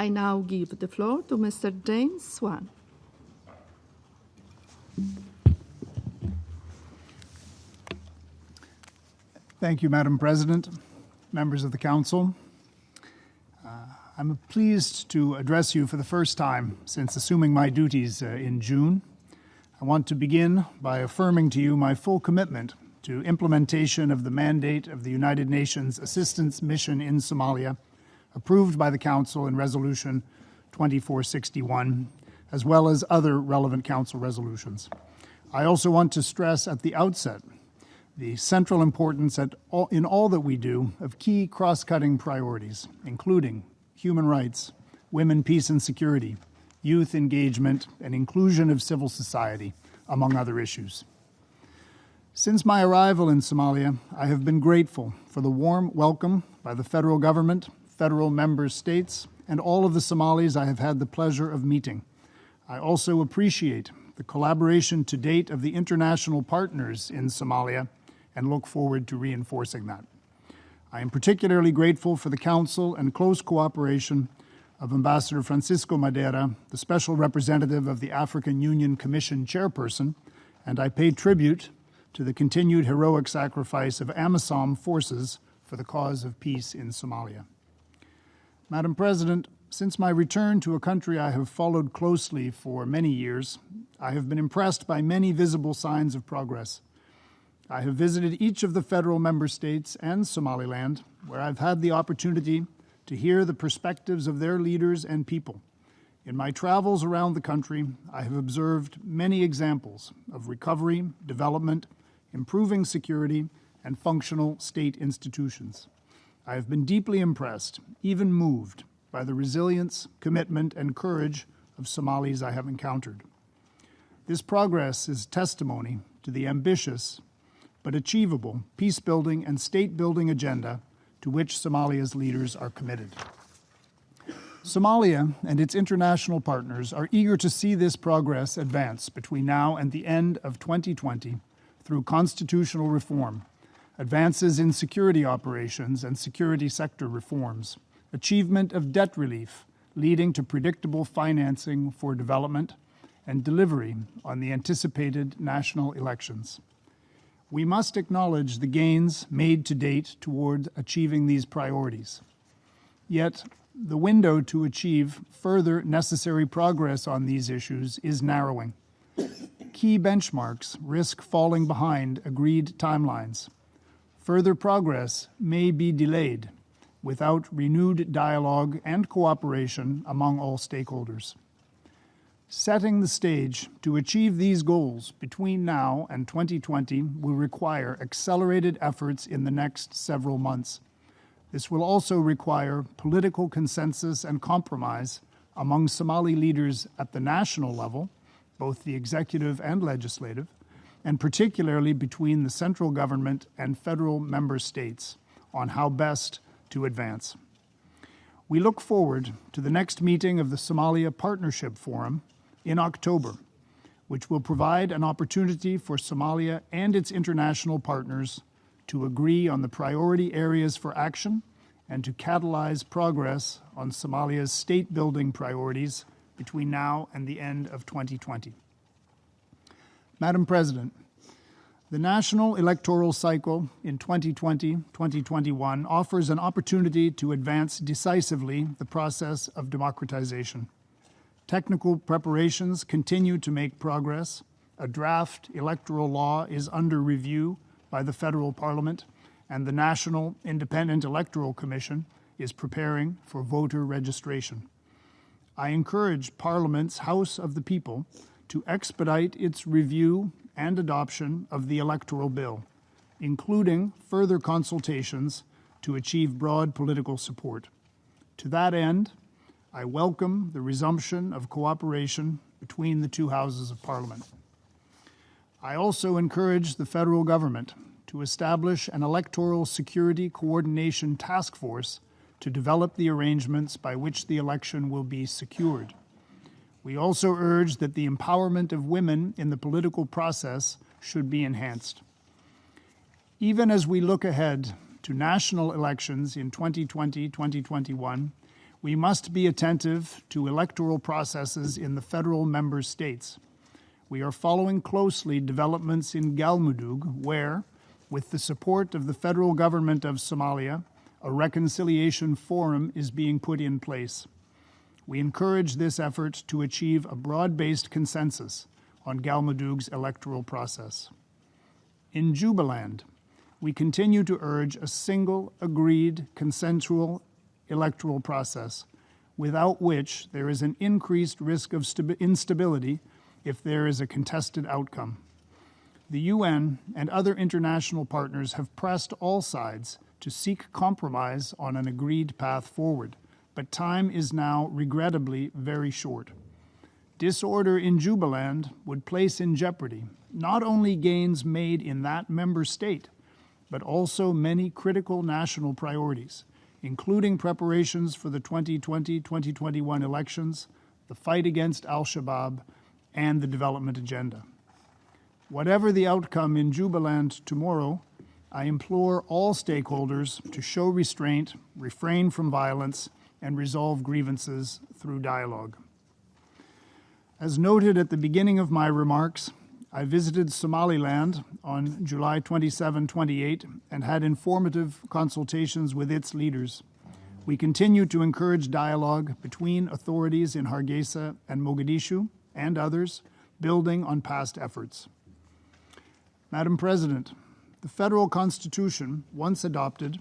I now give the floor to Mr. James Swan. Thank you, Madam President, members of the Council. I'm pleased to address you for the first time since assuming my duties in June. I want to begin by affirming to you my full commitment to implementation of the mandate of the United Nations Assistance Mission in Somalia, approved by the Council in Resolution 2461, as well as other relevant Council resolutions. I also want to stress at the outset the central importance in all that we do of key cross-cutting priorities, including human rights, women, peace and security, youth engagement, and inclusion of civil society, among other issues. Since my arrival in Somalia, I have been grateful for the warm welcome by the federal government, federal member states, and all of the Somalis I have had the pleasure of meeting. I also appreciate the collaboration to date of the international partners in Somalia and look forward to reinforcing that. I am particularly grateful for the Council and close cooperation of Ambassador Francisco Madera, the Special Representative of the African Union Commission Chairperson, and I pay tribute to the continued heroic sacrifice of UNSOM forces for the cause of peace in Somalia. Madam President, since my return to a country I have followed closely for many years, I have been impressed by many visible signs of progress. I have visited each of the federal member states and Somaliland, where I've had the opportunity to hear the perspectives of their leaders and people. In my travels around the country, I have observed many examples of recovery, development, improving security, and functional state institutions. I have been deeply impressed, even moved, by the resilience, commitment, and courage of Somalis I have encountered. This progress is testimony to the ambitious but achievable peace-building and state-building agenda to which Somalia's leaders are committed. Somalia and its international partners are eager to see this progress advance between now and the end of 2020 through constitutional reform, advances in security operations and security sector reforms, achievement of debt relief leading to predictable financing for development, and delivery on the anticipated national elections. We must acknowledge the gains made to date toward achieving these priorities. Yet, the window to achieve further necessary progress on these issues is narrowing. Key benchmarks risk falling behind agreed timelines. Further progress may be delayed without renewed dialogue and cooperation among all stakeholders. Setting the stage to achieve these goals between now and 2020 will require accelerated efforts in the next several months. This will also require political consensus and compromise among Somali leaders at the national level, both the executive and legislative, and particularly between the central government and federal member states on how best to advance. We look forward to the next meeting of the Somalia Partnership Forum in October, which will provide an opportunity for Somalia and its international partners to agree on the priority areas for action and to catalyze progress on Somalia's state-building priorities between now and the end of 2020. Madam President, the national electoral cycle in 2020-2021 offers an opportunity to advance decisively the process of democratization. Technical preparations continue to make progress. A draft electoral law is under review by the federal parliament, and the National Independent Electoral Commission is preparing for voter registration. I encourage Parliament's House of the People to expedite its review and adoption of the electoral bill, including further consultations to achieve broad political support. To that end, I welcome the resumption of cooperation between the two houses of Parliament. I also encourage the federal government to establish an electoral security coordination task force to develop the arrangements by which the election will be secured. We also urge that the empowerment of women in the political process should be enhanced. Even as we look ahead to national elections in 2020-2021, We must be attentive to electoral processes in the federal member states. We are following closely developments in Galmudug, where, with the support of the federal government of Somalia, a reconciliation forum is being put in place. We encourage this effort to achieve a broad-based consensus on Galmudug's electoral process. In Jubaland, we continue to urge a single, agreed, consensual electoral process, without which there is an increased risk of instability if there is a contested outcome. The UN and other international partners have pressed all sides to seek compromise on an agreed path forward, but time is now regrettably very short. Disorder in Jubaland would place in jeopardy not only gains made in that member state, but also many critical national priorities, including preparations for the 2020-2021 elections, the fight against al-Shabaab, and the development agenda. Whatever the outcome in Jubaland tomorrow, I implore all stakeholders to show restraint, refrain from violence, and resolve grievances through dialogue. As noted at the beginning of my remarks, I visited Somaliland on July 27-28 and had informative consultations with its leaders. We continue to encourage dialogue between authorities in Hargeisa and Mogadishu and others, building on past efforts. Madam President, the federal constitution, once adopted,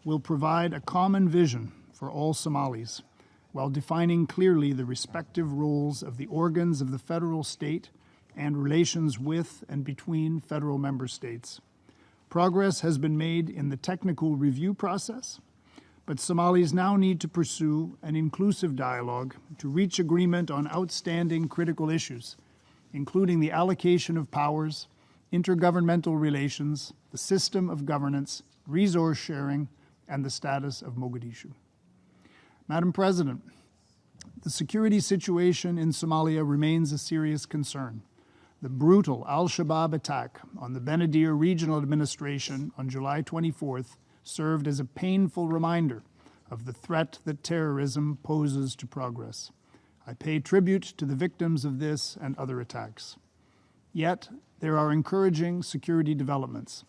will provide a common vision for all Somalis, while defining clearly the respective roles of the organs of the federal state and relations with and between federal member states. Progress has been made in the technical review process, but Somalis now need to pursue an inclusive dialogue to reach agreement on outstanding critical issues, including the allocation of powers, intergovernmental relations, the system of governance, resource sharing, and the status of Mogadishu. Madam President, the security situation in Somalia remains a serious concern. The brutal al-Shabaab attack on the Benadir Regional Administration on July 24th served as a painful reminder of the threat that terrorism poses to progress. I pay tribute to the victims of this and other attacks. Yet, there are encouraging security developments.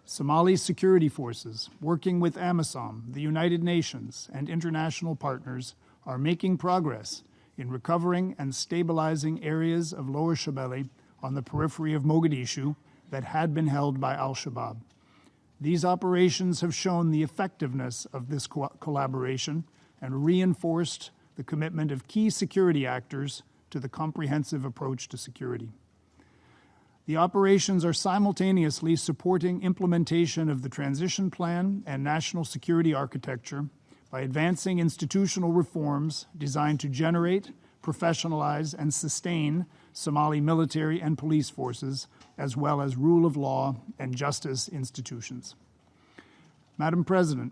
Somali security forces, working with UNSOM, the United Nations, and international partners, are making progress in recovering and stabilizing areas of Lower Shabelle on the periphery of Mogadishu that had been held by al-Shabaab. These operations have shown the effectiveness of this collaboration and reinforced the commitment of key security actors to the comprehensive approach to security. The operations are simultaneously supporting implementation of the transition plan and national security architecture by advancing institutional reforms designed to generate, professionalize, and sustain Somali military and police forces, as well as rule of law and justice institutions. Madam President,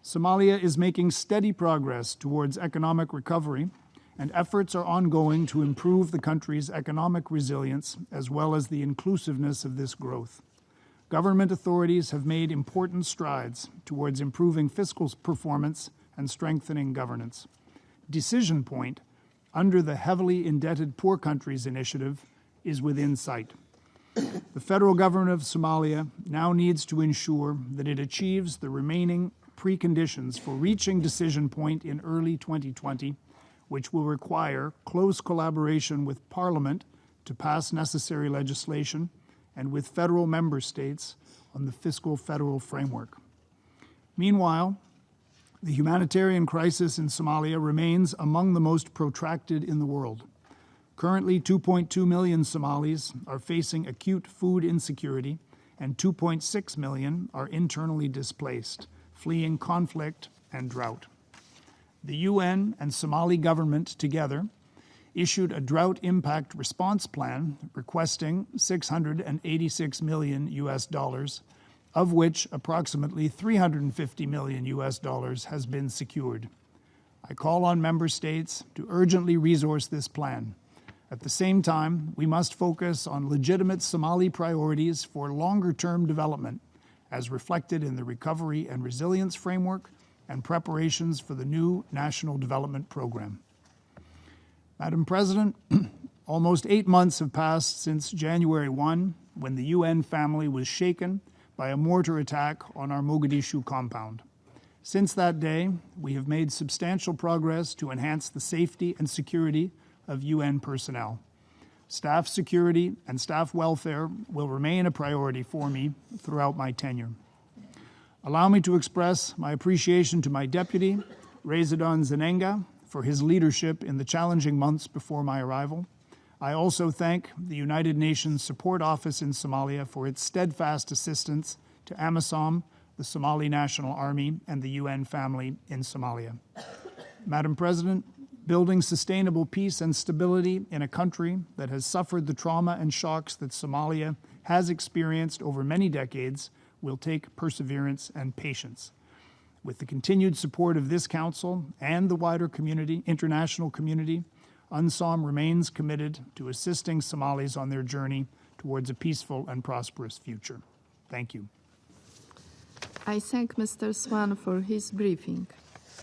Somalia is making steady progress towards economic recovery, and efforts are ongoing to improve the country's economic resilience as well as the inclusiveness of this growth. Government authorities have made important strides towards improving fiscal performance and strengthening governance. Decision Point, under the Heavily Indebted Poor Countries Initiative, is within sight. The federal government of Somalia now needs to ensure that it achieves the remaining preconditions for reaching Decision Point in early 2020, which will require close collaboration with Parliament to pass necessary legislation and with federal member states on the fiscal federal framework. Meanwhile, the humanitarian crisis in Somalia remains among the most protracted in the world. Currently, 2.2 million Somalis are facing acute food insecurity, and 2.6 million are internally displaced, fleeing conflict and drought. The UN and Somali government together issued a drought impact response plan requesting $686 million US dollars, of which approximately $350 million US dollars has been secured. I call on member states to urgently resource this plan. At the same time, we must focus on legitimate Somali priorities for longer-term development, as reflected in the Recovery and Resilience Framework and preparations for the new National Development Program. Madam President, almost 8 months have passed since January 1, when the UN family was shaken by a mortar attack on our Mogadishu compound. Since that day, we have made substantial progress to enhance the safety and security of UN personnel. Staff security and staff welfare will remain a priority for me throughout my tenure. Allow me to express my appreciation to my deputy, Rezidon Zenenga, for his leadership in the challenging months before my arrival. I also thank the United Nations Support Office in Somalia for its steadfast assistance to UNSOM, the Somali National Army, and the UN family in Somalia. Madam President, building sustainable peace and stability in a country that has suffered the trauma and shocks that Somalia has experienced over many decades will take perseverance and patience. With the continued support of this Council and the wider community, international community, UNSOM remains committed to assisting Somalis on their journey towards a peaceful and prosperous future. Thank you. I thank Mr. Swan for his briefing.